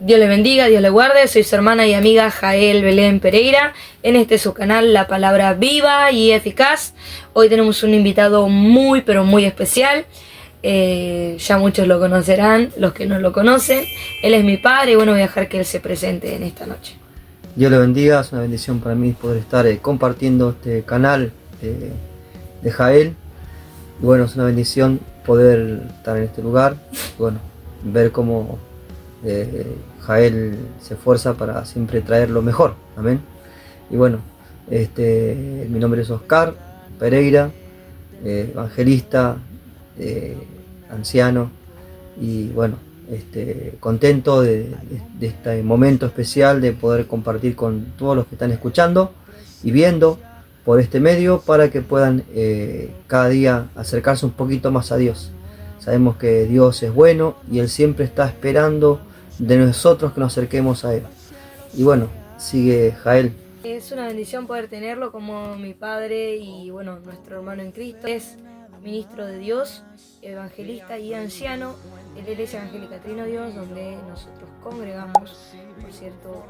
Dios le bendiga, Dios le guarde. Soy su hermana y amiga Jael Belén Pereira. En este su canal, La Palabra Viva y Eficaz. Hoy tenemos un invitado muy, pero muy especial. Ya muchos lo conocerán, los que no lo conocen. Él es mi padre y bueno, voy a dejar que él se presente en esta noche. Dios le bendiga, es una bendición para mí poder estar compartiendo este canal de Jael. Y bueno, es una bendición poder estar en este lugar. Bueno, ver cómo Jael se esfuerza para siempre traer lo mejor. Amén. Y bueno, mi nombre es Oscar Pereira, evangelista, anciano. Y bueno, contento de este momento especial de poder compartir con todos los que están escuchando y viendo por este medio para que puedan cada día acercarse un poquito más a Dios. Sabemos que Dios es bueno y Él siempre está esperando de nosotros que nos acerquemos a Él. Y bueno, sigue Jael. Es una bendición poder tenerlo como mi padre y bueno, nuestro hermano en Cristo. Es ministro de Dios, evangelista y anciano de la Iglesia Evangélica Trino Dios, donde nosotros congregamos. Por cierto,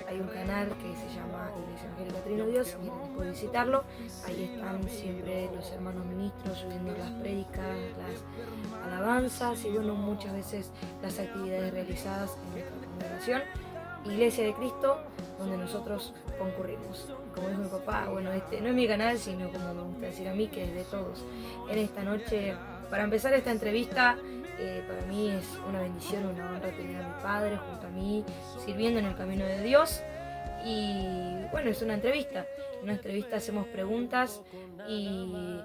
hay un canal que se llama Iglesia Evangélica Trino Dios, si quieren pueden visitarlo. Ahí están siempre los hermanos ministros subiendo las prédicas, las alabanzas y bueno, muchas veces las actividades realizadas en nuestra congregación. Iglesia de Cristo, donde nosotros concurrimos. Como dijo mi papá, bueno, no es mi canal, sino como me gusta decir a mí, que es de todos. En esta noche, para empezar esta entrevista, para mí es una bendición, una honra tener a mi padre junto a mí, sirviendo en el camino de Dios. Y bueno, es una entrevista. En una entrevista hacemos preguntas y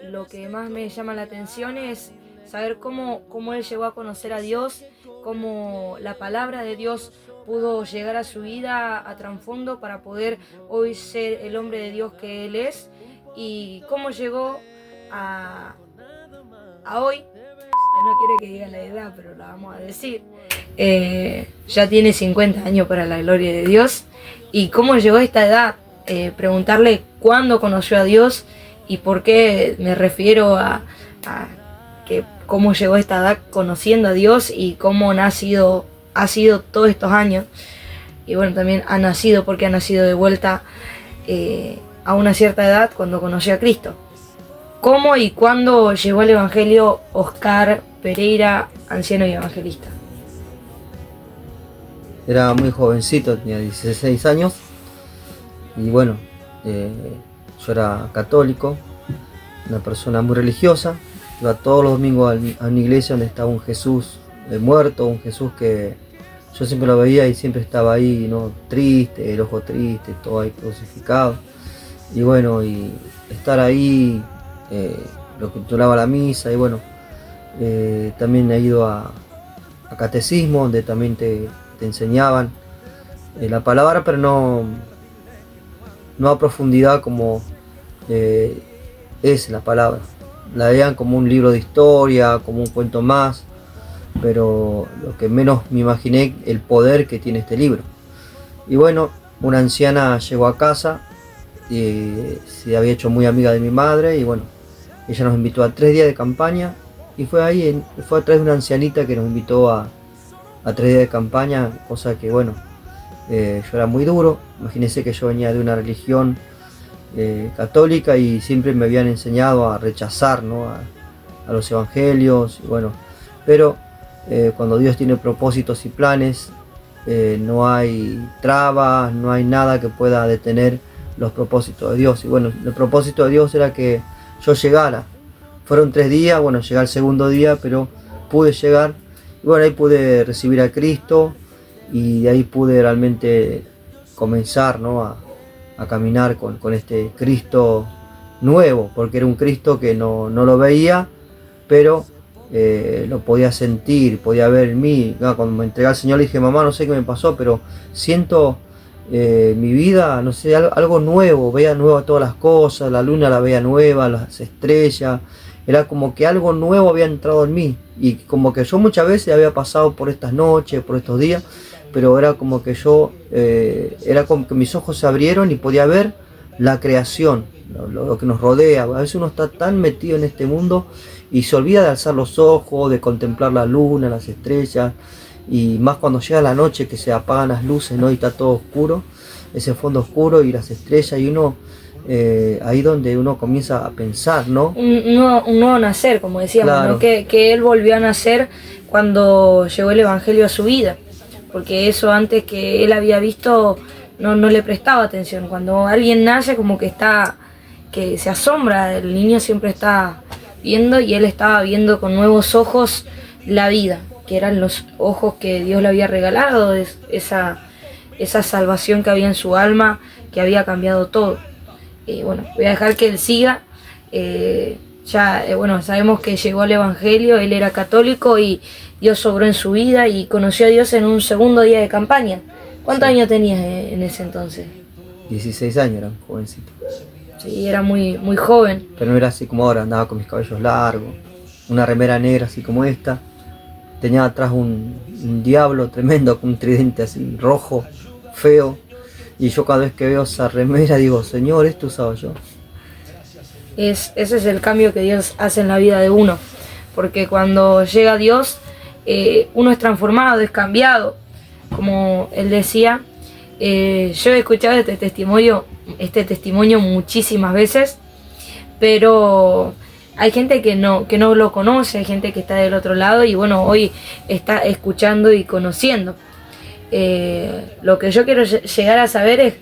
lo que más me llama la atención es saber cómo él llegó a conocer a Dios, cómo la palabra de Dios pudo llegar a su vida a trasfondo para poder hoy ser el hombre de Dios que él es y cómo llegó a hoy. No quiere que diga la edad, pero la vamos a decir. Ya tiene 50 años para la gloria de Dios. Y cómo llegó a esta edad, preguntarle cuándo conoció a Dios y por qué me refiero a que cómo llegó a esta edad conociendo a Dios y cómo ha sido todos estos años. Y bueno, también ha nacido porque ha nacido de vuelta a una cierta edad cuando conoció a Cristo. ¿Cómo y cuándo llegó al Evangelio Oscar Pereira, anciano y evangelista? Era muy jovencito, tenía 16 años. Y bueno, yo era católico, una persona muy religiosa. Iba todos los domingos a una iglesia donde estaba un Jesús muerto, un Jesús que yo siempre lo veía y siempre estaba ahí, ¿no? Triste, el ojo triste, todo ahí crucificado. Y bueno, y estar ahí, lo que duraba la misa, y bueno, también he ido a catecismo, donde también te enseñaban la palabra, pero no a profundidad como es la palabra. La veían como un libro de historia, como un cuento más, pero lo que menos me imaginé el poder que tiene este libro. Y bueno, una anciana llegó a casa y se había hecho muy amiga de mi madre y bueno, ella nos invitó a 3 días de campaña y fue a través de una ancianita que nos invitó a 3 días de campaña, cosa que bueno, yo era muy duro. Imagínense que yo venía de una religión católica y siempre me habían enseñado a rechazar, ¿no? a los evangelios y bueno, pero cuando Dios tiene propósitos y planes, no hay trabas, no hay nada que pueda detener los propósitos de Dios. Y bueno, el propósito de Dios era que yo llegara. Fueron 3 días, bueno, llegué al segundo día, pero pude llegar. Y bueno, ahí pude recibir a Cristo y de ahí pude realmente comenzar, ¿no? a caminar con este Cristo nuevo, porque era un Cristo que no lo veía, pero lo podía sentir, podía ver en mí. Cuando me entregué al Señor le dije, mamá, no sé qué me pasó, pero siento mi vida, no sé, algo nuevo, veía nuevas todas las cosas, la luna la veía nueva, las estrellas, era como que algo nuevo había entrado en mí, y como que yo muchas veces había pasado por estas noches, por estos días, pero era como que era como que mis ojos se abrieron y podía ver la creación, lo que nos rodea. A veces uno está tan metido en este mundo y se olvida de alzar los ojos, de contemplar la luna, las estrellas, y más cuando llega la noche que se apagan las luces, ¿no? Y está todo oscuro, ese fondo oscuro y las estrellas, y uno ahí donde uno comienza a pensar, ¿no? Un nuevo nacer, como decíamos, Claro. ¿no? Que él volvió a nacer cuando llegó el Evangelio a su vida, porque eso antes que él había visto no le prestaba atención. Cuando alguien nace como que se asombra, el niño siempre está viendo, y él estaba viendo con nuevos ojos la vida, que eran los ojos que Dios le había regalado, esa salvación que había en su alma, que había cambiado todo. Bueno, voy a dejar que él siga. Bueno, sabemos que llegó al Evangelio, él era católico y Dios obró en su vida y conoció a Dios en un segundo día de campaña. ¿Cuántos años tenías en ese entonces? 16 años, era un jovencito. Sí, era muy, muy joven. Pero no era así como ahora, andaba con mis cabellos largos, una remera negra así como esta. Tenía atrás un diablo tremendo con un tridente así rojo, feo. Y yo cada vez que veo esa remera digo, Señor, esto usaba yo. Ese es el cambio que Dios hace en la vida de uno. Porque cuando llega Dios, uno es transformado, es cambiado. Como él decía, yo he escuchado este testimonio muchísimas veces, pero hay gente que no lo conoce, hay gente que está del otro lado y bueno, hoy está escuchando y conociendo. Lo que yo quiero llegar a saber es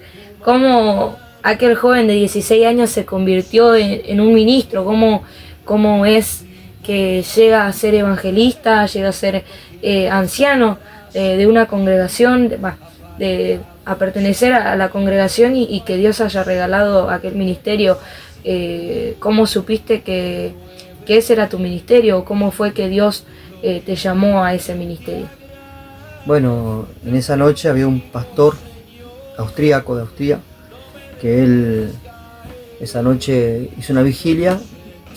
cómo aquel joven de 16 años se convirtió en un ministro, cómo es que llega a ser evangelista, llega a ser anciano de una congregación, a pertenecer a la congregación y que Dios haya regalado aquel ministerio. ¿Cómo supiste que ese era tu ministerio? ¿Cómo fue que Dios te llamó a ese ministerio? Bueno, en esa noche había un pastor austríaco de Austria, que él esa noche hizo una vigilia.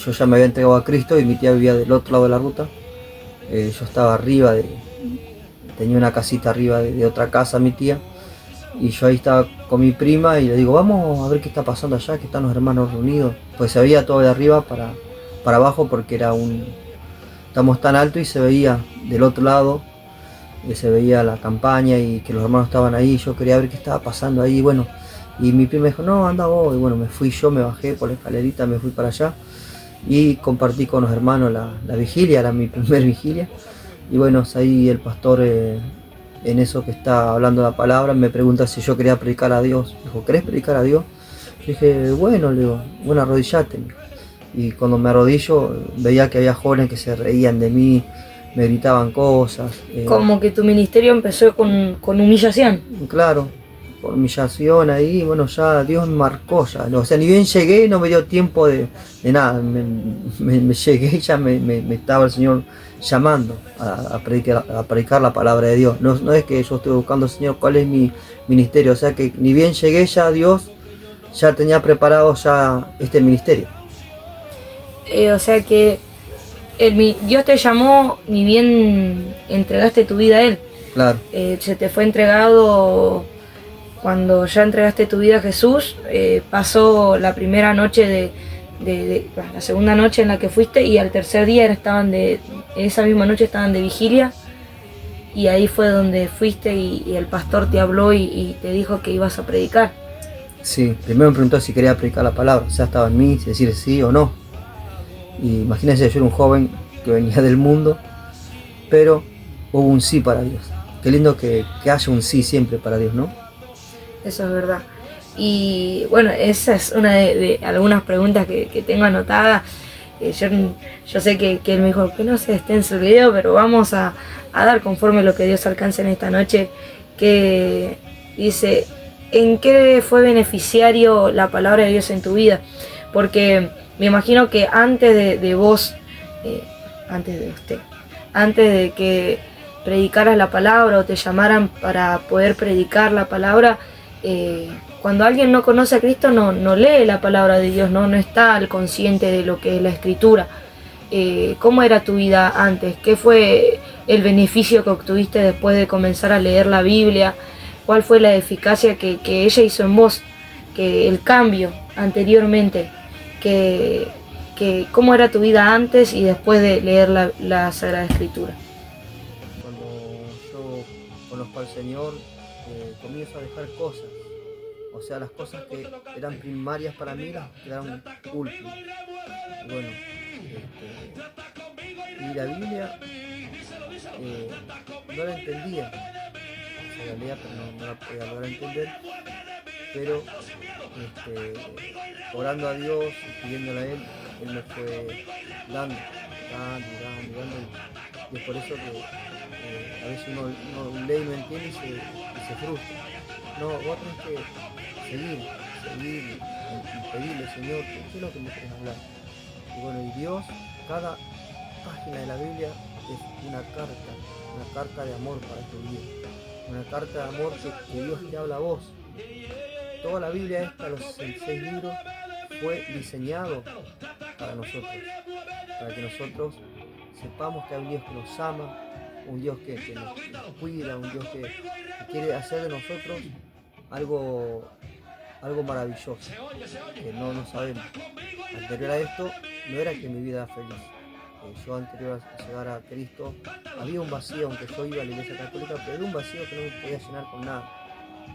Yo ya me había entregado a Cristo y mi tía vivía del otro lado de la ruta. Yo estaba arriba, tenía una casita arriba de otra casa mi tía, y yo ahí estaba con mi prima y le digo, vamos a ver qué está pasando allá, que están los hermanos reunidos. Pues se veía todo de arriba para abajo, porque estamos tan alto y se veía del otro lado, se veía la campaña y que los hermanos estaban ahí. Yo quería ver qué estaba pasando ahí, bueno, y mi prima dijo, no, anda vos, y bueno, me fui yo, me bajé por la escalerita, me fui para allá y compartí con los hermanos la vigilia, era mi primer vigilia. Y bueno, ahí el pastor, en eso que está hablando la palabra, me pregunta si yo quería predicar a Dios. Dijo, ¿querés predicar a Dios? Yo dije, bueno, le digo, bueno, arrodillate. Y cuando me arrodillo, veía que había jóvenes que se reían de mí, me gritaban cosas. Como que tu ministerio empezó con humillación. Claro, por humillación ahí, bueno, ya Dios me marcó ya, ¿no? O sea, ni bien llegué, no me dio tiempo de nada, me llegué y ya me estaba el Señor llamando a predicar la palabra de Dios. No es que yo estoy buscando, Señor, cuál es mi ministerio, o sea que ni bien llegué ya Dios ya tenía preparado ya este ministerio. O sea que Dios te llamó ni bien entregaste tu vida a Él. Claro. Se te fue entregado cuando ya entregaste tu vida a Jesús. Pasó la primera noche la segunda noche en la que fuiste, y al tercer día esa misma noche estaban de vigilia, y ahí fue donde fuiste y el pastor te habló y te dijo que ibas a predicar. Sí, primero me preguntó si quería predicar la palabra, o sea, estaba en mí, si decir sí o no. Y imagínense, yo era un joven que venía del mundo, pero hubo un sí para Dios. Qué lindo que haya un sí siempre para Dios, ¿no? Eso es verdad. Y bueno, esa es una de algunas preguntas que tengo anotadas. Yo sé que él me dijo que no se extenso el video, pero vamos a dar conforme lo que Dios alcance en esta noche, que dice, ¿en qué fue beneficiario la palabra de Dios en tu vida? Porque me imagino que antes de vos, antes de que predicaras la palabra o te llamaran para poder predicar la palabra, cuando alguien no conoce a Cristo no lee la palabra de Dios, no está al consciente de lo que es la Escritura. ¿Cómo era tu vida antes? ¿Qué fue el beneficio que obtuviste después de comenzar a leer la Biblia? ¿Cuál fue la eficacia que ella hizo en vos? Que el cambio anteriormente, ¿cómo era tu vida antes y después de leer la Sagrada Escritura? Cuando yo al Señor, comienzo a dejar cosas. O sea, las cosas que eran primarias para mí las quedaron últimas. Y bueno, y la Biblia no la entendía. O sea, la leía, pero no la podía lograr entender. Pero orando a Dios y pidiéndole a Él me fue dando. Y es por eso que a veces uno lee y no entiende y se frustra. No, vos tenés que seguir y pedirle, Señor, ¿qué es lo que me querés hablar? Y bueno, y Dios, cada página de la Biblia es una carta de amor para tu vida, una carta de amor que Dios te habla a vos. Toda la Biblia esta, los 66 libros, fue diseñado para nosotros, para que nosotros sepamos que hay un Dios que nos ama, un Dios que nos cuida, un Dios que quiere hacer de nosotros algo maravilloso, que no sabemos. Anterior a esto, no era que mi vida era feliz. Yo anterior a llegar a Cristo, había un vacío, aunque yo iba a la iglesia católica, pero era un vacío que no me podía llenar con nada.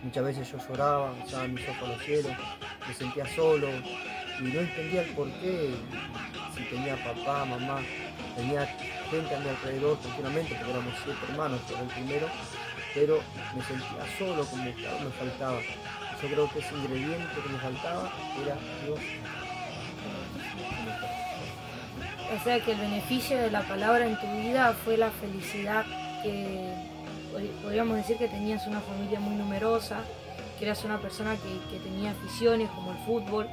Muchas veces yo lloraba, alzaba mis ojos a los cielos, me sentía solo y no entendía el porqué, si tenía papá, mamá, tenía gente a mi alrededor continuamente, porque éramos 7 hermanos, yo era el primero, pero me sentía solo, como que algo me faltaba. Yo creo que ese ingrediente que me faltaba era Dios. O sea que el beneficio de la palabra en tu vida fue la felicidad que podríamos decir que tenías una familia muy numerosa, que eras una persona que tenía aficiones como el fútbol,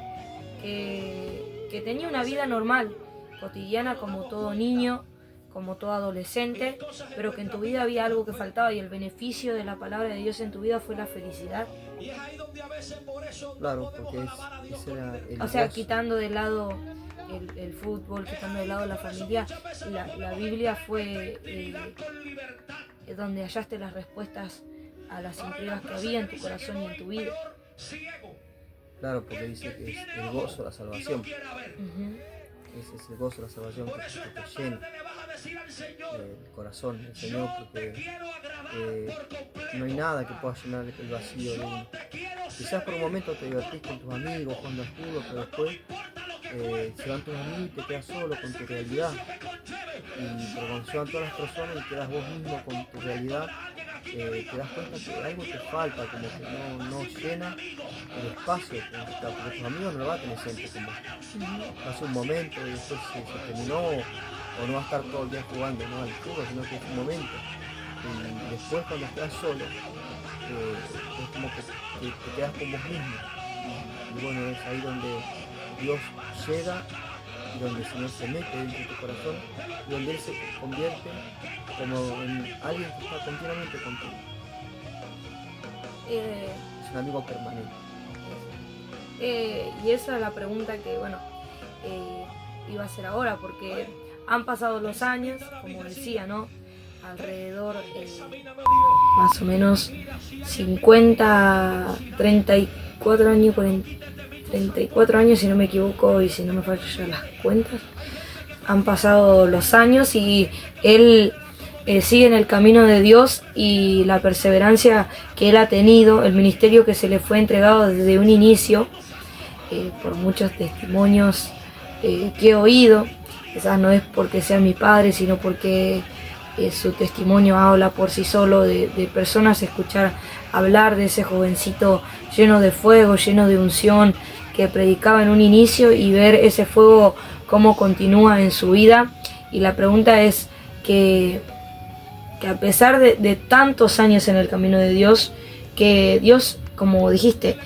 que tenía una vida normal, cotidiana como todo niño, como todo adolescente, pero que en tu vida había algo que faltaba y el beneficio de la palabra de Dios en tu vida fue la felicidad. Claro, porque ese era el O sea, gozo. quitando de lado el fútbol, quitando de lado la familia, la Biblia fue donde hallaste las respuestas a las intrigas que había en tu corazón y en tu vida. Claro, porque dice que es el gozo de la salvación. Uh-huh. Ese es el gozo de la salvación que te llena el corazón, el Señor, porque no hay nada que pueda llenar el vacío de uno. Quizás por un momento te divertís con tus amigos, jugando al fútbol, pero después se van tus amigos y te quedas solo con tu realidad. Pero cuando se van todas las personas y quedas vos mismo con tu realidad, te das cuenta que algo te falta, como que no llena el espacio, porque tus amigos no lo van a tener siempre con vos. Hace un momento y después se terminó, o no va a estar todo el día jugando, ¿no?, al fútbol, sino que es un momento. Y después cuando estás solo, es como que te quedas con vos mismo. Y bueno, es ahí donde Dios llega, y donde el Señor se mete dentro de tu corazón, y donde Él se convierte como en alguien que está continuamente contigo. Es un amigo permanente. Y esa es la pregunta que, iba a hacer ahora, porque han pasado los años, como decía, ¿no? Alrededor, más o menos 50, 34 años, 34 años si no me equivoco y si no me fallan las cuentas. Han pasado los años y él sigue en el camino de Dios, y la perseverancia que él ha tenido, el ministerio que se le fue entregado desde un inicio, por muchos testimonios que he oído. Quizás no es porque sea mi padre, sino porque su testimonio habla por sí solo, de personas, escuchar hablar de ese jovencito lleno de fuego, lleno de unción, que predicaba en un inicio, y ver ese fuego cómo continúa en su vida. Y la pregunta es que a pesar de tantos años en el camino de Dios, que Dios, como dijiste,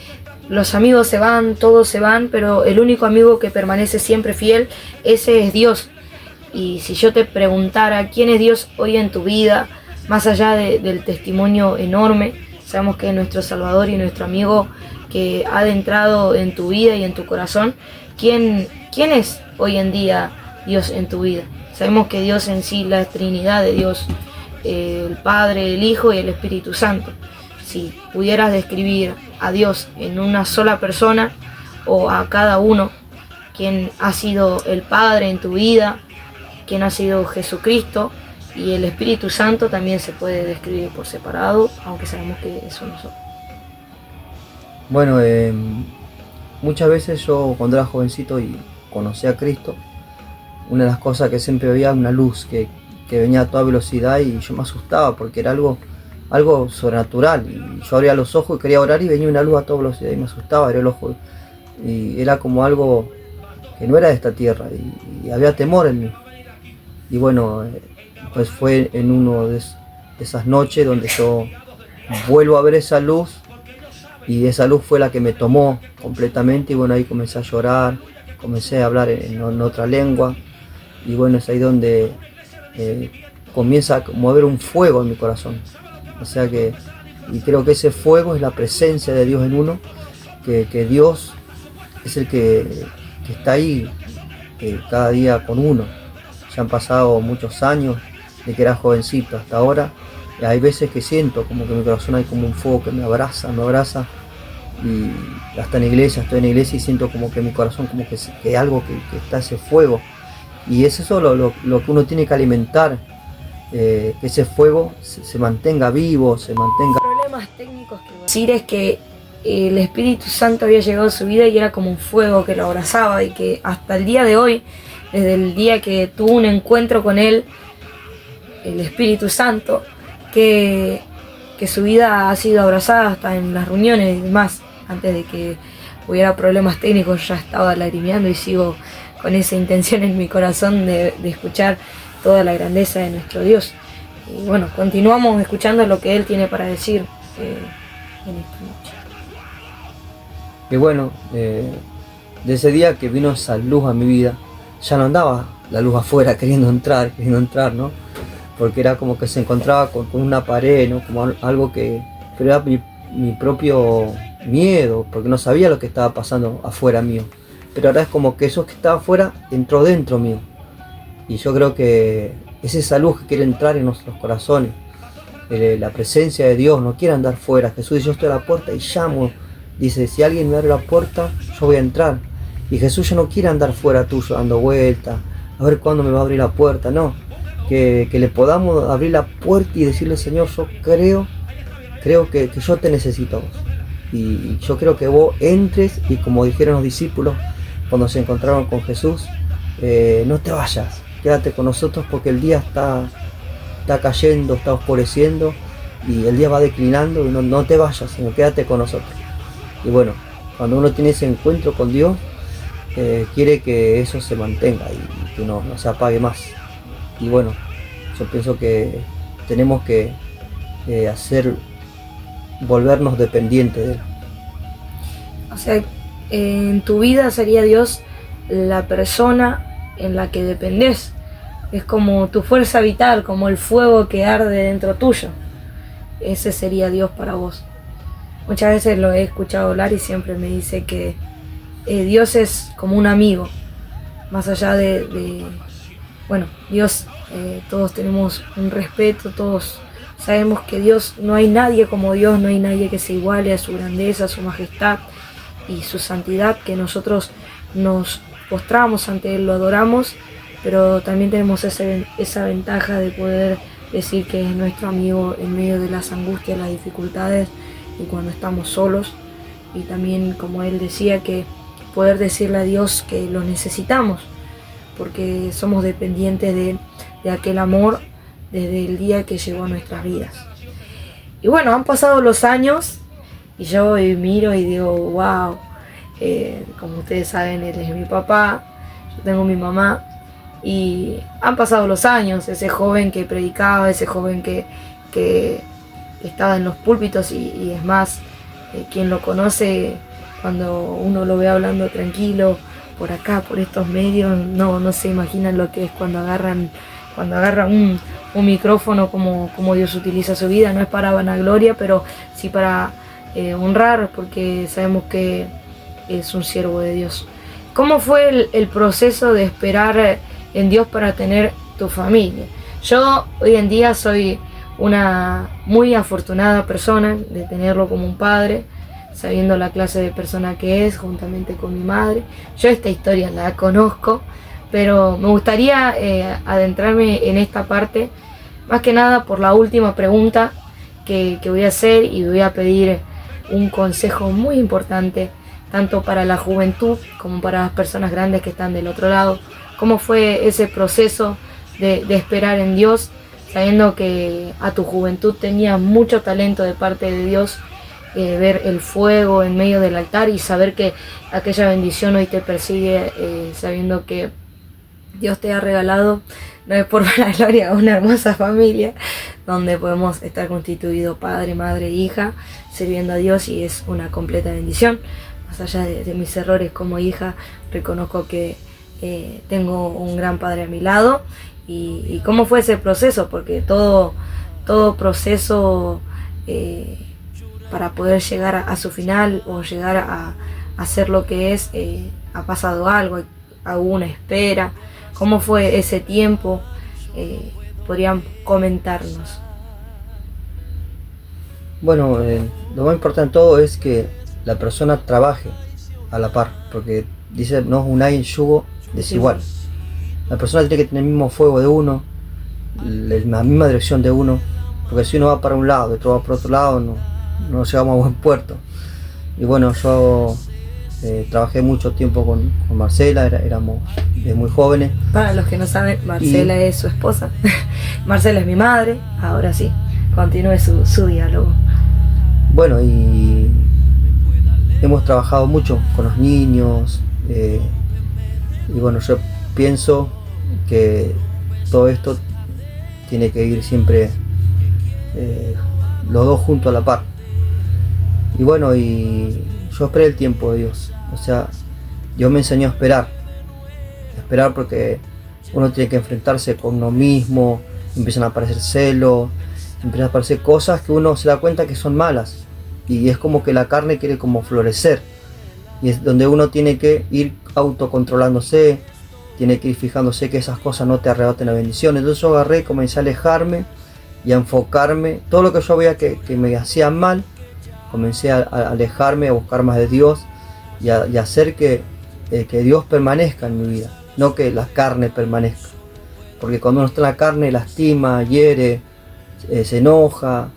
los amigos se van, todos se van, pero el único amigo que permanece siempre fiel, ese es Dios. Y si yo te preguntara quién es Dios hoy en tu vida, más allá del testimonio enorme, sabemos que es nuestro Salvador y nuestro amigo que ha adentrado en tu vida y en tu corazón, ¿quién es hoy en día Dios en tu vida? Sabemos que Dios en sí, la Trinidad de Dios, el Padre, el Hijo y el Espíritu Santo. Si pudieras describir a Dios en una sola persona, o a cada uno, quién ha sido el Padre en tu vida, quién ha sido Jesucristo y el Espíritu Santo también se puede describir por separado, aunque sabemos que eso no son. Bueno, muchas veces yo cuando era jovencito y conocí a Cristo, una de las cosas que siempre veía una luz que venía a toda velocidad y yo me asustaba porque era algo sobrenatural. Y yo abría los ojos y quería orar y venía una luz a toda velocidad y me asustaba, abría el ojo y era como algo que no era de esta tierra y había temor en mí. Y bueno, pues fue en una de esas noches donde yo vuelvo a ver esa luz y esa luz fue la que me tomó completamente y bueno, ahí comencé a llorar, comencé a hablar en otra lengua y bueno, es ahí donde comienza a mover un fuego en mi corazón. O sea que, y creo que ese fuego es la presencia de Dios en uno, que Dios es el que está ahí cada día con uno. Ya han pasado muchos años de que era jovencito hasta ahora, y hay veces que siento como que en mi corazón hay como un fuego que me abraza, y hasta en la iglesia, estoy en la iglesia y siento como que en mi corazón como que hay algo que está ese fuego, y es eso lo que uno tiene que alimentar, que ese fuego se mantenga vivo, se mantenga. Problemas técnicos que voy a decir es que el Espíritu Santo había llegado a su vida y era como un fuego que lo abrazaba y que hasta el día de hoy, desde el día que tuvo un encuentro con él, el Espíritu Santo, que su vida ha sido abrazada hasta en las reuniones y demás. Antes de que hubiera problemas técnicos ya estaba lagrimeando y sigo con esa intención en mi corazón de escuchar toda la grandeza de nuestro Dios. Y bueno, continuamos escuchando lo que Él tiene para decir en esta noche. Y bueno, de ese día que vino esa luz a mi vida, ya no andaba la luz afuera queriendo entrar, ¿no? Porque era como que se encontraba con una pared, ¿no? Como algo que... Pero era mi propio miedo, porque no sabía lo que estaba pasando afuera mío. Pero ahora es como que eso que estaba afuera entró dentro mío. Y yo creo que es esa luz que quiere entrar en nuestros corazones. La presencia de Dios no quiere andar fuera. Jesús dice, yo estoy a la puerta y llamo. Dice, si alguien me abre la puerta, yo voy a entrar. Y Jesús ya no quiere andar fuera tuyo, dando vueltas, a ver cuándo me va a abrir la puerta. No, que le podamos abrir la puerta y decirle, Señor, yo creo que yo te necesito. Y yo creo que vos entres y como dijeron los discípulos cuando se encontraron con Jesús, no te vayas, quédate con nosotros porque el día está cayendo, está oscureciendo y el día va declinando y no te vayas, sino quédate con nosotros. Y bueno, cuando uno tiene ese encuentro con Dios, quiere que eso se mantenga y que no se apague más. Y bueno, yo pienso que tenemos que volvernos dependientes de Él. O sea, en tu vida sería Dios la persona en la que dependés. Es como tu fuerza vital, como el fuego que arde dentro tuyo. Ese sería Dios para vos. Muchas veces lo he escuchado hablar y siempre me dice que Dios es como un amigo. Más allá bueno, Dios, todos tenemos un respeto, todos sabemos que Dios, no hay nadie como Dios, no hay nadie que se iguale a su grandeza, a su majestad y su santidad, que nosotros nos postramos ante Él, lo adoramos, pero también tenemos esa ventaja de poder decir que es nuestro amigo en medio de las angustias, las dificultades y cuando estamos solos. Y también, como Él decía, que poder decirle a Dios que lo necesitamos, porque somos dependientes de aquel amor desde el día que llegó a nuestras vidas. Y bueno, han pasado los años y yo miro y digo, wow, como ustedes saben, él es mi papá, yo tengo mi mamá, y han pasado los años, ese joven que predicaba, ese joven que estaba en los púlpitos y es más, quien lo conoce, cuando uno lo ve hablando tranquilo por acá, por estos medios, no se imaginan lo que es cuando agarra un micrófono, como Dios utiliza su vida. No es para vanagloria, pero sí para honrar, porque sabemos que es un siervo de Dios. ¿Cómo fue el proceso de esperar en Dios para tener tu familia? Yo hoy en día soy una muy afortunada persona de tenerlo como un padre, sabiendo la clase de persona que es, juntamente con mi madre. Yo esta historia la conozco, pero me gustaría adentrarme en esta parte más que nada por la última pregunta que voy a hacer, y voy a pedir un consejo muy importante, tanto para la juventud como para las personas grandes que están del otro lado. ¿Cómo fue ese proceso de esperar en Dios, sabiendo que a tu juventud tenías mucho talento de parte de Dios? Ver el fuego en medio del altar y saber que aquella bendición hoy te persigue, sabiendo que Dios te ha regalado, no es por la gloria, una hermosa familia donde podemos estar constituidos padre, madre, hija, sirviendo a Dios, y es una completa bendición. Más allá de mis errores como hija, reconozco que tengo un gran padre a mi lado. Y cómo fue ese proceso, porque todo proceso para poder llegar a su final o llegar a hacer lo que es, ha pasado algo, hubo una espera. ¿Cómo fue ese tiempo? ¿Podrían comentarnos? Bueno, lo más importante de todo es que la persona trabaje a la par, porque dice, no unáis en yugo desigual. La persona tiene que tener el mismo fuego de uno, la misma dirección de uno, porque si uno va para un lado y otro va para otro lado, no llegamos a buen puerto. Y bueno, yo trabajé mucho tiempo con Marcela, éramos muy jóvenes. Para los que no saben, Marcela es su esposa, Marcela es mi madre. Ahora sí, continúe su diálogo. Bueno, y hemos trabajado mucho con los niños, y bueno, yo pienso que todo esto tiene que ir siempre los dos juntos a la par. Y bueno, y yo esperé el tiempo de Dios. O sea, Dios me enseñó a esperar porque uno tiene que enfrentarse con uno mismo, empiezan a aparecer celos, empiezan a aparecer cosas que uno se da cuenta que son malas, y es como que la carne quiere como florecer, y es donde uno tiene que ir autocontrolándose, tiene que ir fijándose que esas cosas no te arrebaten la bendición. Entonces yo agarré, comencé a alejarme y a enfocarme, todo lo que yo veía que me hacía mal, comencé a alejarme, a buscar más de Dios y a hacer que Dios permanezca en mi vida, no que la carne permanezca. Porque cuando uno está en la carne lastima, hiere, se enoja,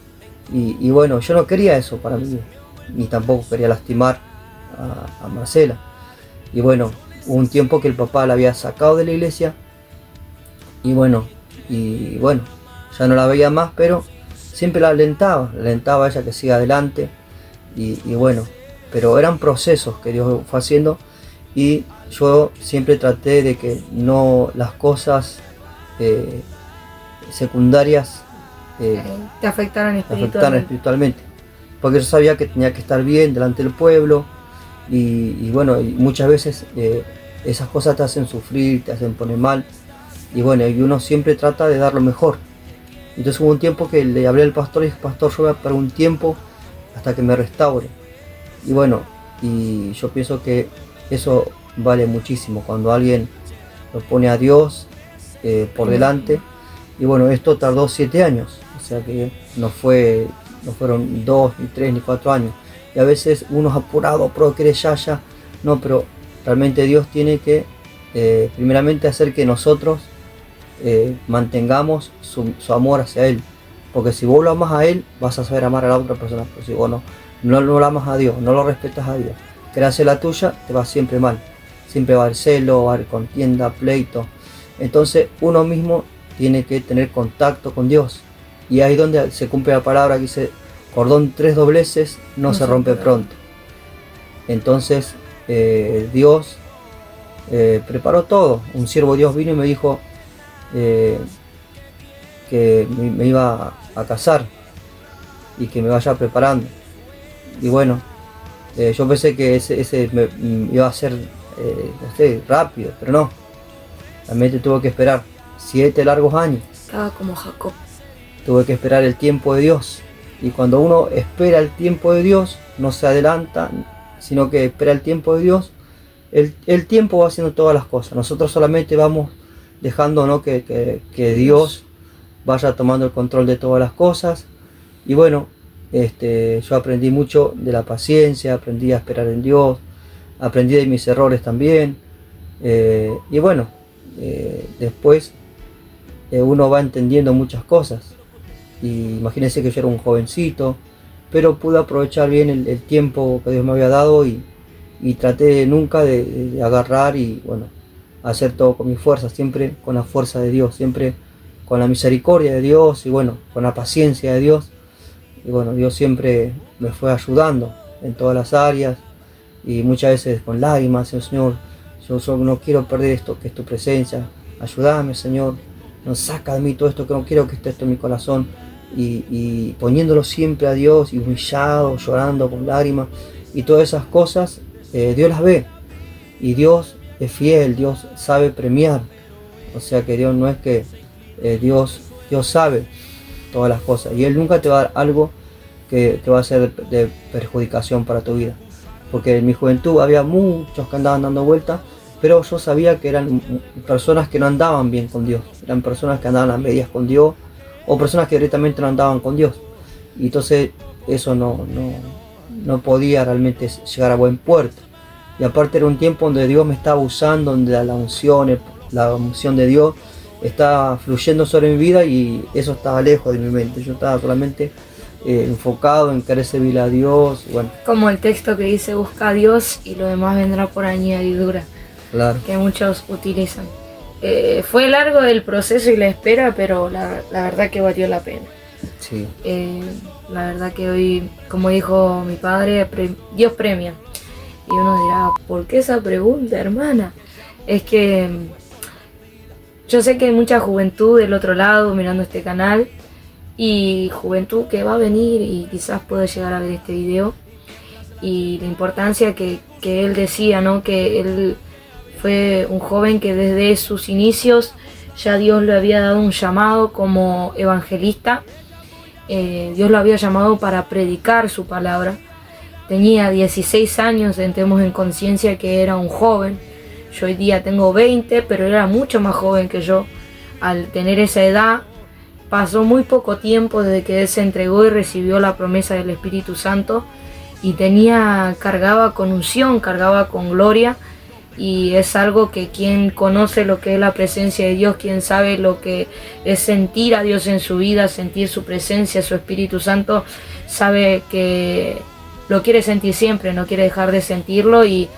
y bueno, yo no quería eso para mí, ni tampoco quería lastimar a Marcela. Y bueno, hubo un tiempo que el papá la había sacado de la iglesia, y bueno, ya no la veía más, pero siempre la alentaba a ella que siga adelante, y bueno, pero eran procesos que Dios fue haciendo, y yo siempre traté de que no las cosas secundarias te afectaran espiritualmente. Porque yo sabía que tenía que estar bien delante del pueblo, y bueno, y muchas veces esas cosas te hacen sufrir, te hacen poner mal, y bueno, y uno siempre trata de dar lo mejor. Entonces hubo un tiempo que le hablé al pastor y dije, pastor, yo voy a esperar un tiempo hasta que me restaure. Y bueno, y yo pienso que eso vale muchísimo cuando alguien lo pone a Dios por delante. Y bueno, esto tardó 7 años, o sea que no fueron 2, ni 3, ni 4 años. Y a veces uno es apurado, pero quiere ya. No, pero realmente Dios tiene que primeramente hacer que nosotros mantengamos su amor hacia Él. Porque si vos lo amas a Él, vas a saber amar a la otra persona. Pero si vos no lo amas a Dios, no lo respetas a Dios, querés hacer la tuya, te va siempre mal. Siempre va a haber celo, va a haber contienda, pleito. Entonces uno mismo tiene que tener contacto con Dios. Y ahí es donde se cumple la palabra que dice, cordón 3 dobleces no se rompe pronto. Entonces Dios preparó todo. Un siervo de Dios vino y me dijo que me iba a casar y que me vaya preparando. Y bueno, yo pensé que ese me iba a ser rápido, pero no. Realmente tuve que esperar 7 largos años. Estaba como Jacob. Tuve que esperar el tiempo de Dios. Y cuando uno espera el tiempo de Dios, no se adelanta, sino que espera el tiempo de Dios, el tiempo va haciendo todas las cosas. Nosotros solamente vamos dejando, ¿no?, que Dios vaya tomando el control de todas las cosas. Y bueno, yo aprendí mucho de la paciencia, aprendí a esperar en Dios, aprendí de mis errores también. Y bueno, después uno va entendiendo muchas cosas. Y imagínense que yo era un jovencito, pero pude aprovechar bien el tiempo que Dios me había dado y traté nunca de agarrar y bueno, hacer todo con mi fuerza, siempre con la fuerza de Dios, siempre con la misericordia de Dios y bueno, con la paciencia de Dios. Y bueno, Dios siempre me fue ayudando en todas las áreas y muchas veces con lágrimas, Señor, yo no quiero perder esto que es tu presencia, ayúdame, Señor, no saca de mí todo esto, que no quiero que esté esto en mi corazón. Y poniéndolo siempre a Dios y humillado, llorando con lágrimas y todas esas cosas, Dios las ve y Dios es fiel, Dios sabe premiar. O sea que Dios no es que Dios sabe todas las cosas y Él nunca te va a dar algo que va a ser de perjudicación para tu vida, porque en mi juventud había muchos que andaban dando vueltas, pero yo sabía que eran personas que no andaban bien con Dios, eran personas que andaban a medias con Dios o personas que directamente no andaban con Dios, y entonces eso no podía realmente llegar a buen puerto. Y aparte era un tiempo donde Dios me estaba usando, donde la unción de Dios estaba fluyendo sobre mi vida y eso estaba lejos de mi mente. Yo estaba solamente enfocado en querer servir a Dios. Bueno, Como el texto que dice, busca a Dios y lo demás vendrá por añadidura, claro. que muchos utilizan. Fue largo el proceso y la espera, pero la verdad que valió la pena. Sí. La verdad que hoy, como dijo mi padre, Dios premia. Y uno dirá, ¿por qué esa pregunta, hermana? Es que yo sé que hay mucha juventud del otro lado mirando este canal y juventud que va a venir y quizás pueda llegar a ver este video. Y la importancia que él decía, ¿no? Que él fue un joven que desde sus inicios ya Dios le había dado un llamado como evangelista. Dios lo había llamado para predicar su palabra. Tenía 16 años, entremos en conciencia que era un joven. Yo hoy día tengo 20, pero era mucho más joven que yo. Al tener esa edad, pasó muy poco tiempo desde que él se entregó y recibió la promesa del Espíritu Santo. Y cargaba con unción, cargaba con gloria. Y es algo que quien conoce lo que es la presencia de Dios, quien sabe lo que es sentir a Dios en su vida, sentir su presencia, su Espíritu Santo, sabe que lo quiere sentir siempre, no quiere dejar de sentirlo. Y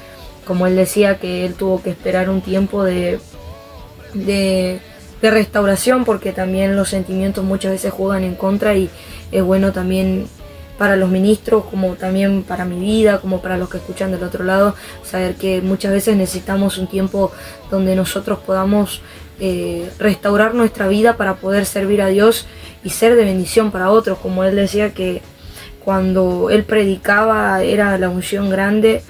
como él decía, que él tuvo que esperar un tiempo de restauración, porque también los sentimientos muchas veces juegan en contra, y es bueno también para los ministros, como también para mi vida, como para los que escuchan del otro lado, saber que muchas veces necesitamos un tiempo donde nosotros podamos restaurar nuestra vida para poder servir a Dios y ser de bendición para otros. Como él decía, que cuando él predicaba era la unción grande,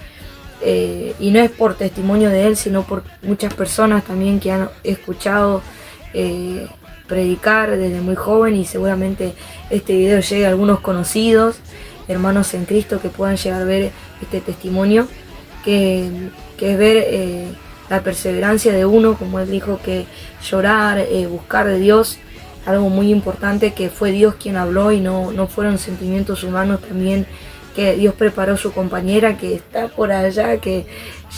y no es por testimonio de él, sino por muchas personas también que han escuchado predicar desde muy joven, y seguramente este video llegue a algunos conocidos, hermanos en Cristo, que puedan llegar a ver este testimonio, que es ver la perseverancia de uno, como él dijo, que llorar, buscar de Dios, algo muy importante, que fue Dios quien habló y no fueron sentimientos humanos. También que Dios preparó su compañera, que está por allá, que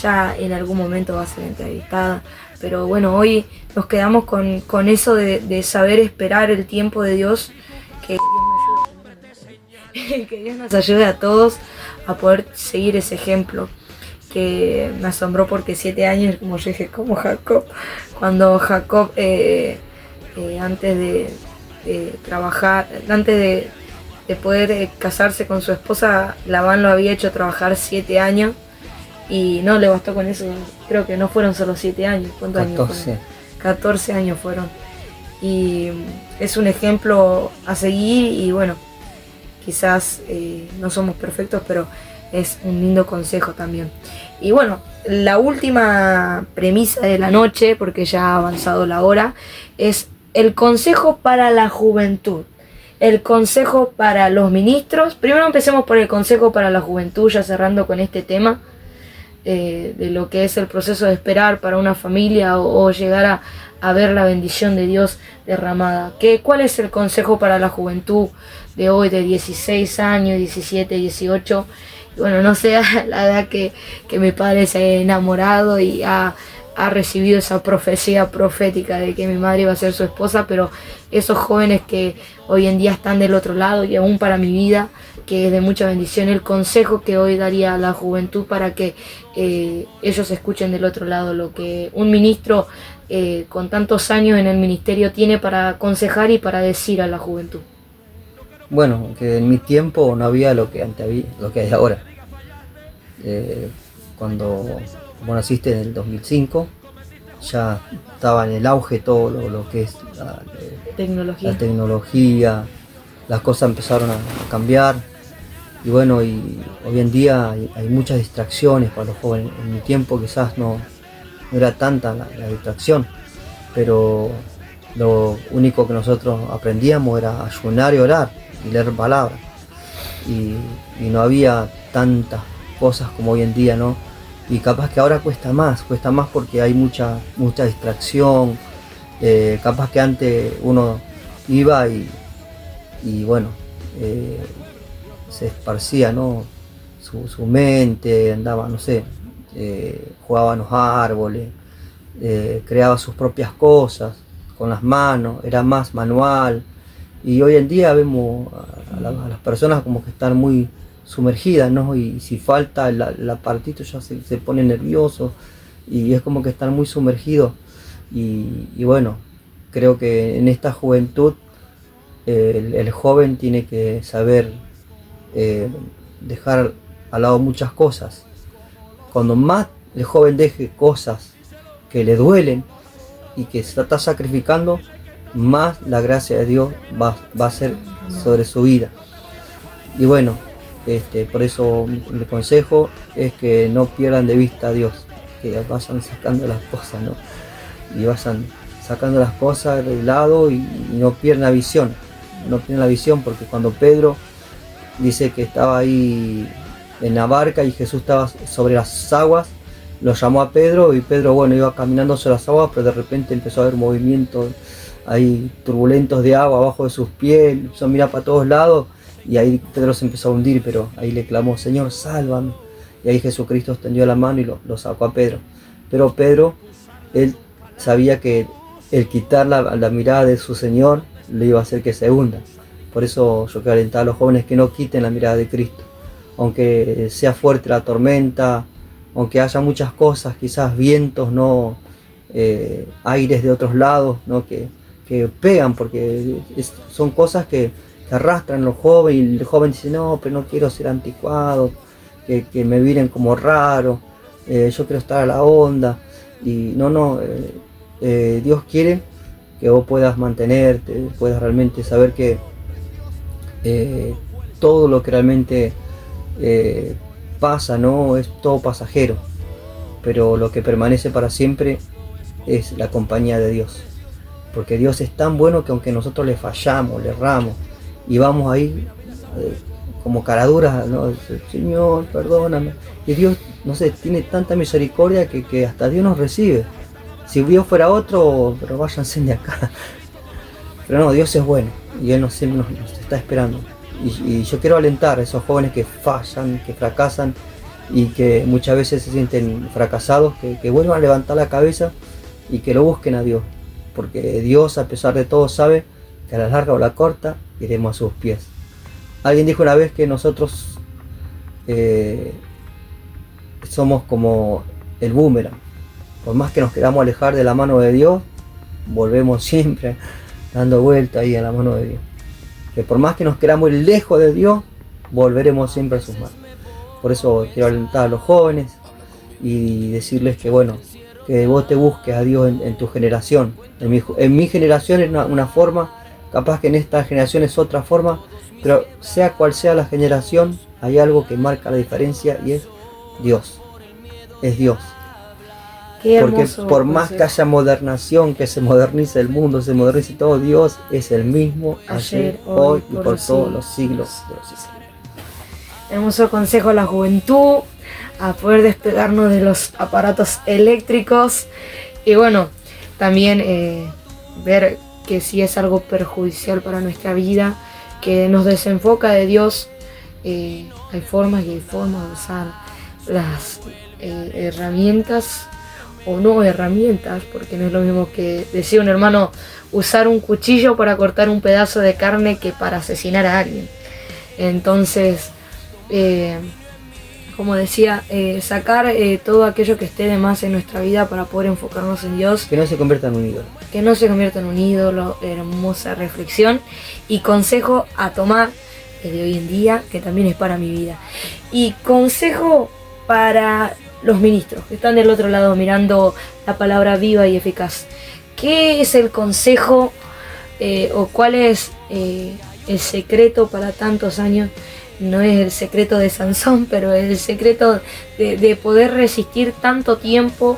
ya en algún momento va a ser entrevistada. Pero bueno, hoy nos quedamos con eso de saber esperar el tiempo de Dios, que Dios nos ayude a todos a poder seguir ese ejemplo, que me asombró porque 7 años, como yo dije, como Jacob, cuando Jacob antes de trabajar, antes de poder casarse con su esposa, Labán lo había hecho trabajar 7 años. Y no le bastó con eso, creo que no fueron solo 7 años, ¿cuántos 14. años fueron? 14 años fueron. Y es un ejemplo a seguir, y bueno, quizás no somos perfectos, pero es un lindo consejo también. Y bueno, la última premisa de la noche, porque ya ha avanzado la hora, es el consejo para la juventud. El consejo para los ministros. Primero empecemos por el consejo para la juventud, ya cerrando con este tema. De lo que es el proceso de esperar para una familia o llegar a ver la bendición de Dios derramada. ¿Cuál es el consejo para la juventud de hoy, de 16 años, 17, 18? Y bueno, no sé la edad que mi padre se ha enamorado y ha ha recibido esa profecía profética de que mi madre iba a ser su esposa, pero esos jóvenes que hoy en día están del otro lado, y aún para mi vida, que es de mucha bendición, el consejo que hoy daría a la juventud para que ellos escuchen del otro lado lo que un ministro con tantos años en el ministerio tiene para aconsejar y para decir a la juventud. Bueno, que en mi tiempo no había lo que antes había, lo que hay ahora. Cuando vos naciste en el 2005, ya estaba en el auge todo lo que es la tecnología, las cosas empezaron a cambiar. Y bueno, y hoy en día hay muchas distracciones para los jóvenes. En mi tiempo quizás no era tanta la distracción, pero lo único que nosotros aprendíamos era ayunar y orar y leer palabras. Y no había tantas cosas como hoy en día, ¿no? Y capaz que ahora cuesta más porque hay mucha distracción. Capaz que antes uno iba y bueno, se esparcía, ¿no? Su mente, andaba, no sé, jugaba en los árboles, creaba sus propias cosas con las manos, era más manual. Y hoy en día vemos a las personas como que están muy sumergidas, ¿no? Y si falta el apartito ya se pone nervioso y es como que están muy sumergidos. Y bueno, creo que en esta juventud el joven tiene que saber dejar al lado muchas cosas. Cuando más el joven deje cosas que le duelen y que se está sacrificando, más la gracia de Dios va a ser sobre su vida. Y bueno, por eso mi consejo es que no pierdan de vista a Dios, que vayan sacando las cosas, ¿no? Y vayan sacando las cosas de lado y no pierdan la visión. No pierdan la visión, porque cuando Pedro dice que estaba ahí en la barca y Jesús estaba sobre las aguas, lo llamó a Pedro y Pedro, bueno, iba caminando sobre las aguas, pero de repente empezó a haber movimientos ahí turbulentos de agua abajo de sus pies, empezó a mirar para todos lados y ahí Pedro se empezó a hundir, pero ahí le clamó: Señor, sálvame. Y ahí Jesucristo extendió la mano y lo sacó a Pedro. Pero Pedro, él sabía que el quitar la mirada de su Señor le iba a hacer que se hunda. Por eso yo quiero alentar a los jóvenes que no quiten la mirada de Cristo. Aunque sea fuerte la tormenta, aunque haya muchas cosas, quizás vientos, ¿no? Aires de otros lados, ¿no? que pegan, porque son cosas que arrastran a los jóvenes, y el joven dice: no, pero no quiero ser anticuado, que me miren como raro, yo quiero estar a la onda. Y Dios quiere que vos puedas mantenerte, puedas realmente saber que todo lo que realmente pasa, ¿no? Es todo pasajero, pero lo que permanece para siempre es la compañía de Dios, porque Dios es tan bueno que aunque nosotros le fallamos, le erramos y vamos ahí como caraduras, ¿no? Señor, perdóname, y Dios, no sé, tiene tanta misericordia que hasta Dios nos recibe. Si Dios fuera otro, pero váyanse de acá. Pero no, Dios es bueno y Él siempre nos está esperando. Y yo quiero alentar a esos jóvenes que fallan, que fracasan y que muchas veces se sienten fracasados, que vuelvan a levantar la cabeza y que lo busquen a Dios. Porque Dios, a pesar de todo, sabe que a la larga o la corta iremos a sus pies. Alguien dijo una vez que nosotros somos como el boomerang. Por más que nos queramos alejar de la mano de Dios, volvemos siempre dando vuelta ahí a la mano de Dios. Que por más que nos queramos ir lejos de Dios, volveremos siempre a sus manos. Por eso quiero alentar a los jóvenes y decirles que bueno, que vos te busques a Dios en tu generación. En mi generación es una forma, capaz que en esta generación es otra forma, pero sea cual sea la generación, hay algo que marca la diferencia y es Dios. Es Dios. Porque por más que haya modernación, que se modernice el mundo, se modernice todo, Dios es el mismo ayer, hoy y por todos los siglos de los siglos. Hermoso consejo a la juventud, a poder despegarnos de los aparatos eléctricos y bueno, también ver que si es algo perjudicial para nuestra vida, que nos desenfoca de Dios. Hay formas y hay formas de usar las herramientas o no herramientas, porque no es lo mismo que decía un hermano, usar un cuchillo para cortar un pedazo de carne que para asesinar a alguien. Entonces, como decía, sacar todo aquello que esté de más en nuestra vida para poder enfocarnos en Dios. Que no se convierta en un ídolo. Que no se convierta en un ídolo. Hermosa reflexión y consejo a tomar de hoy en día, que también es para mi vida. Y consejo para los ministros que están del otro lado mirando la palabra viva y eficaz. ¿Qué es el consejo o cuál es el secreto para tantos años? No es el secreto de Sansón, pero es el secreto de poder resistir tanto tiempo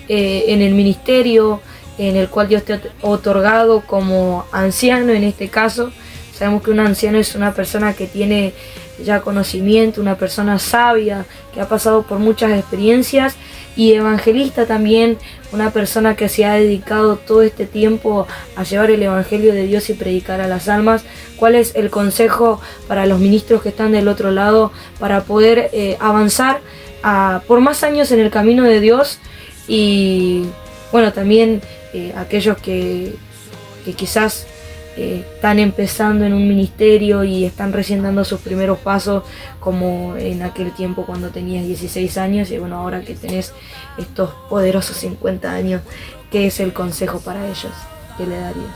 en el ministerio en el cual Dios te ha otorgado como anciano en este caso. Sabemos que un anciano es una persona que tiene ya conocimiento, una persona sabia, que ha pasado por muchas experiencias, y evangelista también, una persona que se ha dedicado todo este tiempo a llevar el evangelio de Dios y predicar a las almas. ¿Cuál es el consejo para los ministros que están del otro lado para poder avanzar por más años en el camino de Dios? Y bueno, también aquellos que quizás están empezando en un ministerio y están recién dando sus primeros pasos, como en aquel tiempo cuando tenías 16 años y bueno, ahora que tenés estos poderosos 50 años, ¿qué es el consejo para ellos? ¿Qué le darías?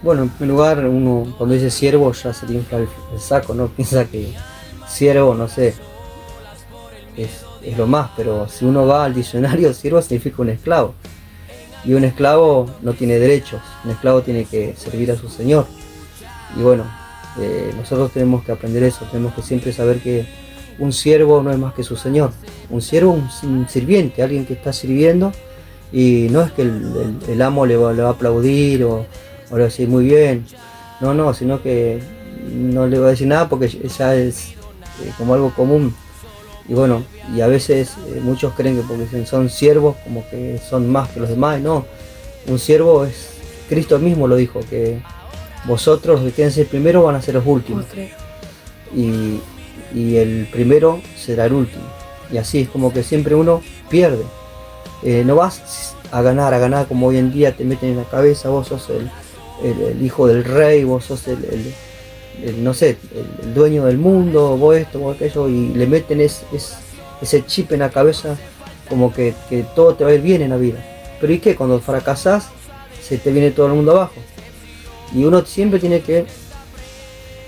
Bueno, en primer lugar, uno cuando dice siervo ya se le infla el saco, ¿no? Piensa que siervo, no sé, es lo más, pero si uno va al diccionario, siervo significa un esclavo. Y un esclavo no tiene derechos, un esclavo tiene que servir a su señor. Y bueno, nosotros tenemos que aprender eso, tenemos que siempre saber que un siervo no es más que su señor. Un siervo es un sirviente, alguien que está sirviendo, y no es que el amo le va a aplaudir o le va a decir muy bien, no, sino que no le va a decir nada porque ya es como algo común. Y bueno, y a veces muchos creen que porque son siervos como que son más que los demás, y no. Un siervo es, Cristo mismo lo dijo, que vosotros los que quieren ser primero van a ser los últimos. Y el primero será el último. Y así es como que siempre uno pierde. No vas a ganar como hoy en día te meten en la cabeza, vos sos el hijo del rey, vos sos no sé, el dueño del mundo, vos esto, vos aquello, y le meten ese chip en la cabeza como que todo te va a ir bien en la vida. Pero ¿y qué? Cuando fracasás, se te viene todo el mundo abajo. Y uno siempre tiene que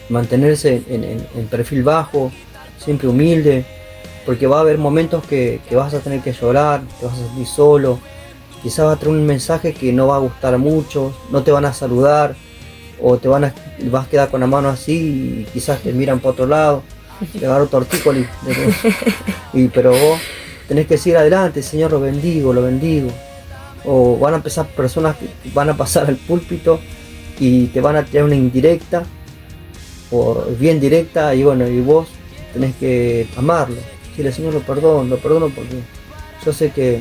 mantenerse en perfil bajo, siempre humilde, porque va a haber momentos que vas a tener que llorar, te vas a sentir solo, quizás va a tener un mensaje que no va a gustar a muchos, no te van a saludar, o vas a quedar con la mano así y quizás te miran para otro lado, te agarro tortícolis, pero vos tenés que seguir adelante, Señor, lo bendigo. O van a empezar personas que van a pasar al púlpito y te van a tirar una indirecta o bien directa, y bueno, y vos tenés que amarlo, decirle, Señor, lo perdono porque yo sé que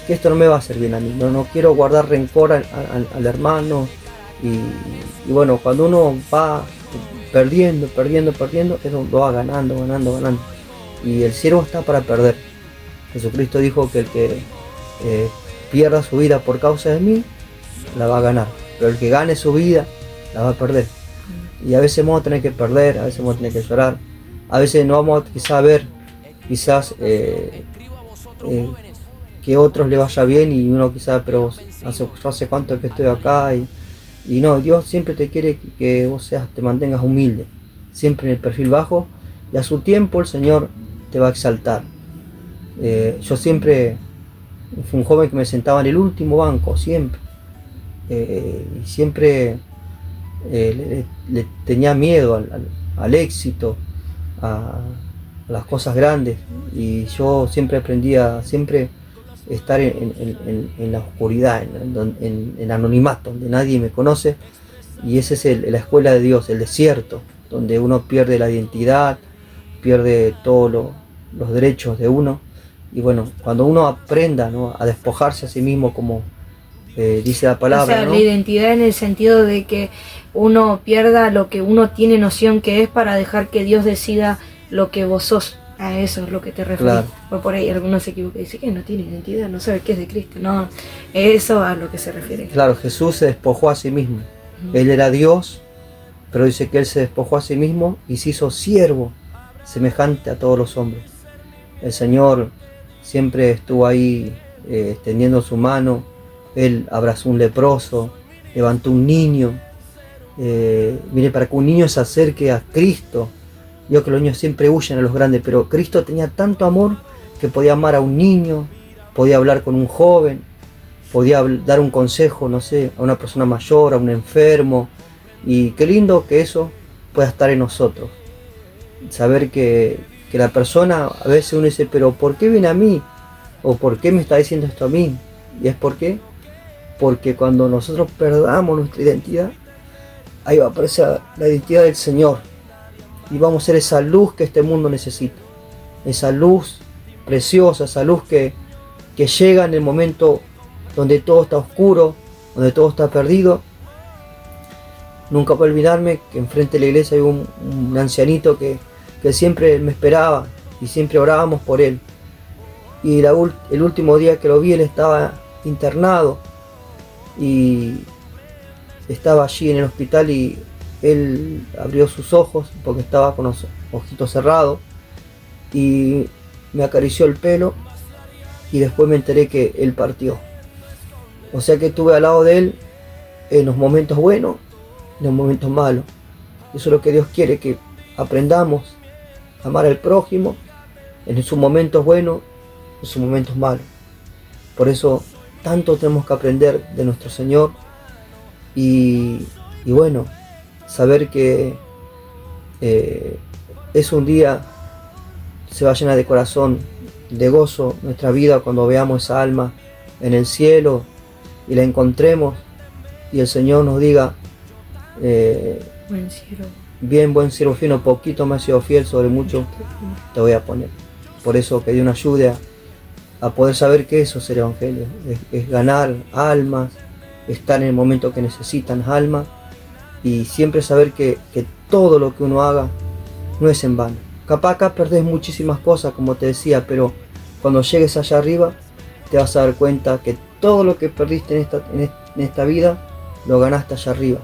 esto no me va a hacer bien a mí, no quiero guardar rencor al hermano. Y bueno, cuando uno va perdiendo, eso lo va ganando. Y el siervo está para perder. Jesucristo dijo que el que pierda su vida por causa de mí, la va a ganar. Pero el que gane su vida, la va a perder. Y a veces vamos a tener que perder, a veces vamos a tener que llorar. A veces no vamos a quizás ver, que a otros le vaya bien y uno quizás, pero hace cuánto que estoy acá y no, Dios siempre te quiere que vos te mantengas humilde, siempre en el perfil bajo, y a su tiempo el Señor te va a exaltar. Yo siempre fui un joven que me sentaba en el último banco, siempre. Y siempre le tenía miedo al éxito, a las cosas grandes, y yo siempre aprendía estar en la oscuridad, en anonimato, donde nadie me conoce, y esa es la escuela de Dios, el desierto, donde uno pierde la identidad, pierde todos los derechos de uno. Y bueno, cuando uno aprenda, ¿no?, a despojarse a sí mismo, como dice la palabra, o sea, ¿no?, la identidad en el sentido de que uno pierda lo que uno tiene noción que es, para dejar que Dios decida lo que vos sos. A eso es lo que te referís. Claro. O por ahí algunos se equivocan y dicen que no tiene identidad, no sabe qué es de Cristo. No, eso a lo que se refiere. Claro, Jesús se despojó a sí mismo. Él era Dios, pero dice que Él se despojó a sí mismo y se hizo siervo, semejante a todos los hombres. El Señor siempre estuvo ahí extendiendo su mano. Él abrazó un leproso, levantó un niño. Mire, para que un niño se acerque a Cristo, yo que los niños siempre huyen a los grandes, pero Cristo tenía tanto amor que podía amar a un niño, podía hablar con un joven, podía dar un consejo, no sé, a una persona mayor, a un enfermo. Y qué lindo que eso pueda estar en nosotros. Saber que la persona, a veces uno dice, pero ¿por qué viene a mí? ¿O por qué me está diciendo esto a mí? ¿Y es por qué? Porque cuando nosotros perdamos nuestra identidad, ahí va a aparecer la identidad del Señor. Y vamos a ser esa luz que este mundo necesita. Esa luz preciosa, esa luz que llega en el momento donde todo está oscuro, donde todo está perdido. Nunca voy a olvidarme que enfrente de la iglesia hay un ancianito que siempre me esperaba y siempre orábamos por él. Y el último día que lo vi, él estaba internado y estaba allí en el hospital y él abrió sus ojos porque estaba con los ojitos cerrados y me acarició el pelo y después me enteré que él partió. O sea que estuve al lado de él en los momentos buenos, en los momentos malos. Eso es lo que Dios quiere, que aprendamos a amar al prójimo en sus momentos buenos, en sus momentos malos. Por eso tanto tenemos que aprender de nuestro Señor y bueno, saber que es un día, se va a llenar de corazón, de gozo nuestra vida cuando veamos esa alma en el cielo y la encontremos y el Señor nos diga, Buen siervo. bien, buen siervo fiel, poquito me has sido fiel, sobre mucho te voy a poner. Por eso que Dios nos ayude a poder saber que eso es el Evangelio, es ganar almas, estar en el momento que necesitan almas y siempre saber que todo lo que uno haga no es en vano. Capaz acá perdés muchísimas cosas, como te decía, pero cuando llegues allá arriba te vas a dar cuenta que todo lo que perdiste en esta vida lo ganaste allá arriba.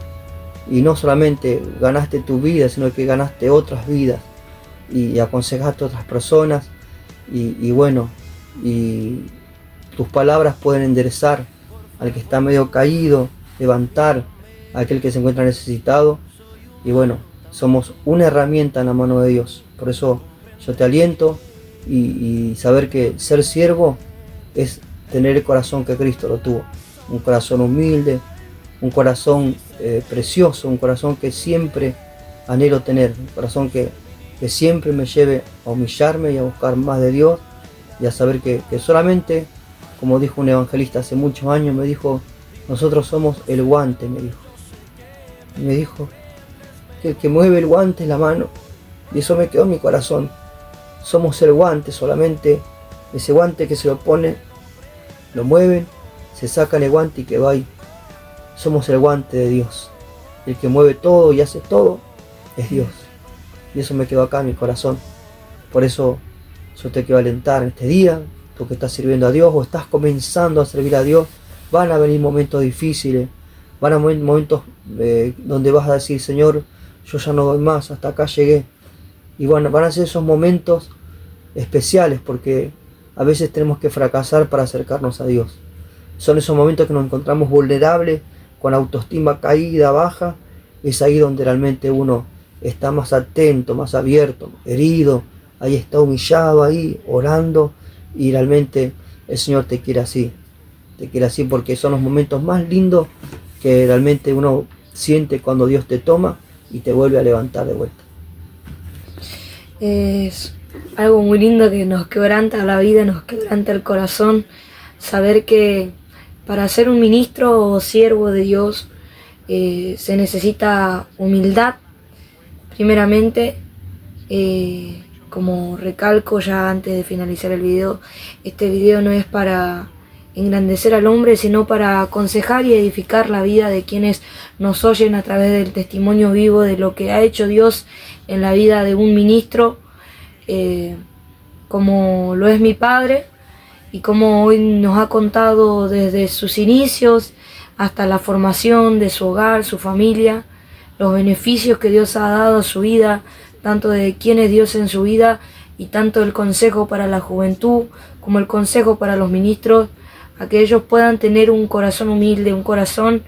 Y no solamente ganaste tu vida, sino que ganaste otras vidas y aconsejaste a otras personas y bueno, y tus palabras pueden enderezar al que está medio caído, levantar a aquel que se encuentra necesitado y bueno, somos una herramienta en la mano de Dios. Por eso yo te aliento y saber que ser siervo es tener el corazón que Cristo lo tuvo, un corazón humilde, un corazón precioso, un corazón que siempre anhelo tener, un corazón que siempre me lleve a humillarme y a buscar más de Dios y a saber que solamente, como dijo un evangelista hace muchos años, me dijo, nosotros somos el guante, me dijo. Y me dijo que el que mueve el guante es la mano y eso me quedó en mi corazón. Somos el guante, solamente ese guante que se lo pone, lo mueven, se saca el guante y que va ahí. Somos el guante de Dios. El que mueve todo y hace todo es Dios. Y eso me quedó acá en mi corazón. Por eso yo te quiero alentar en este día. Tú que estás sirviendo a Dios o estás comenzando a servir a Dios, van a venir momentos difíciles. Van a venir momentos donde vas a decir, Señor, yo ya no doy más, hasta acá llegué. Y bueno, van a ser esos momentos especiales porque a veces tenemos que fracasar para acercarnos a Dios. Son esos momentos que nos encontramos vulnerables, con autoestima caída, baja. Es ahí donde realmente uno está más atento, más abierto, herido. Ahí está humillado, ahí orando. Y realmente el Señor te quiere así. Te quiere así porque son los momentos más lindos que realmente uno siente cuando Dios te toma y te vuelve a levantar de vuelta. Es algo muy lindo que nos quebranta la vida, nos quebranta el corazón. Saber que para ser un ministro o siervo de Dios se necesita humildad, primeramente. Como recalco ya antes de finalizar el video, este video no es para engrandecer al hombre, sino para aconsejar y edificar la vida de quienes nos oyen a través del testimonio vivo de lo que ha hecho Dios en la vida de un ministro. como lo es mi padre, y como hoy nos ha contado desde sus inicios hasta la formación de su hogar, su familia, los beneficios que Dios ha dado a su vida, tanto de quién es Dios en su vida y tanto el consejo para la juventud como el consejo para los ministros, a que ellos puedan tener un corazón humilde, un corazón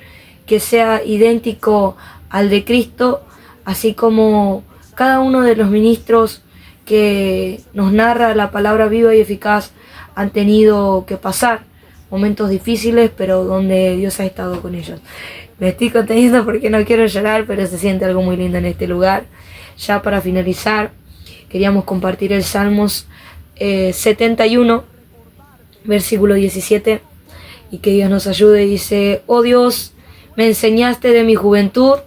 que sea idéntico al de Cristo, así como cada uno de los ministros que nos narra la palabra viva y eficaz han tenido que pasar momentos difíciles, pero donde Dios ha estado con ellos. Me estoy conteniendo porque no quiero llorar, pero se siente algo muy lindo en este lugar. Ya para finalizar, queríamos compartir el Salmos 71, versículo 17, y que Dios nos ayude. Dice: oh Dios, me enseñaste de mi juventud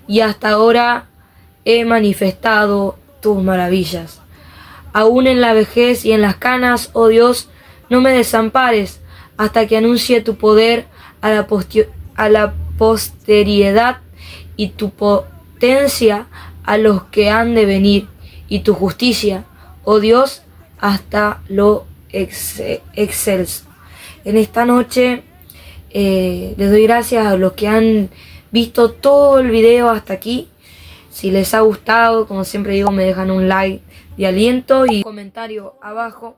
y hasta ahora he manifestado tus maravillas. Aún en la vejez y en las canas, oh Dios, no me desampares hasta que anuncie tu poder a la posteridad y tu potencia a los que han de venir, y tu justicia, oh Dios, hasta lo excelso. En esta noche les doy gracias a los que han visto todo el video hasta aquí. Si les ha gustado, como siempre digo, me dejan un like de aliento y un comentario abajo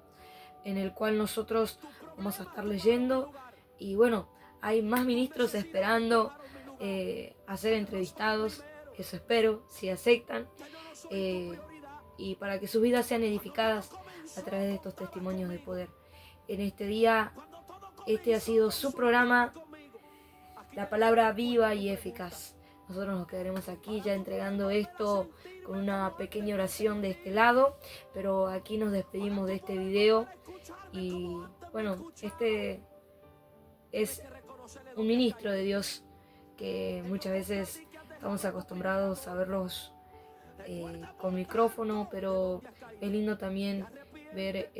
en el cual nosotros vamos a estar leyendo. Y bueno, hay más ministros esperando a ser entrevistados, eso espero, si aceptan, y para que sus vidas sean edificadas a través de estos testimonios de poder. En este día, este ha sido su programa, la palabra viva y eficaz. Nosotros nos quedaremos aquí ya entregando esto con una pequeña oración de este lado, pero aquí nos despedimos de este video. Y bueno, este es un ministro de Dios que muchas veces estamos acostumbrados a verlos con micrófono, pero es lindo también ver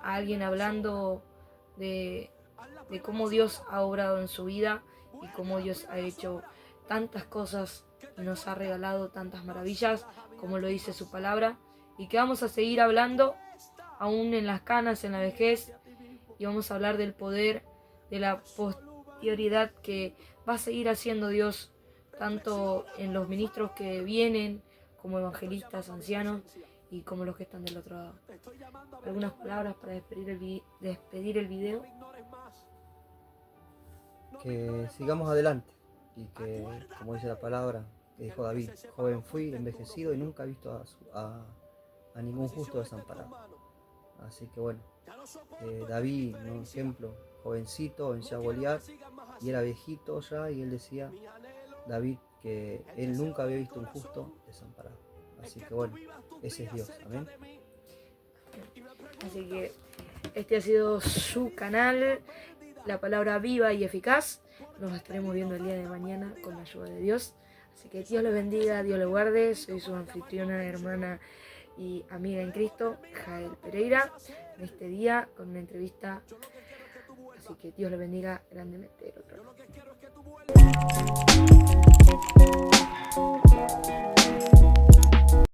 a alguien hablando de cómo Dios ha obrado en su vida y cómo Dios ha hecho tantas cosas y nos ha regalado tantas maravillas, como lo dice su palabra, y que vamos a seguir hablando aún en las canas, en la vejez, y vamos a hablar del poder de la posterioridad que va a seguir haciendo Dios, tanto en los ministros que vienen, como evangelistas, ancianos, y como los que están del otro lado. Algunas palabras para despedir el video. Que sigamos adelante y que, como dice la palabra que dijo David, joven fui, envejecido y nunca he visto a ningún justo desamparado. Así que bueno, David, un ejemplo, jovencito, venció a Goliat y era viejito ya, y él decía, David, que él nunca había visto un justo desamparado. Así que bueno, ese es Dios, amén. Así que este ha sido su canal, la palabra viva y eficaz. Nos estaremos viendo el día de mañana con la ayuda de Dios. Así que Dios les bendiga, Dios les guarde. Soy su anfitriona, hermana y amiga en Cristo, Jael Pereira, en este día con una entrevista. Así que Dios les bendiga grandemente.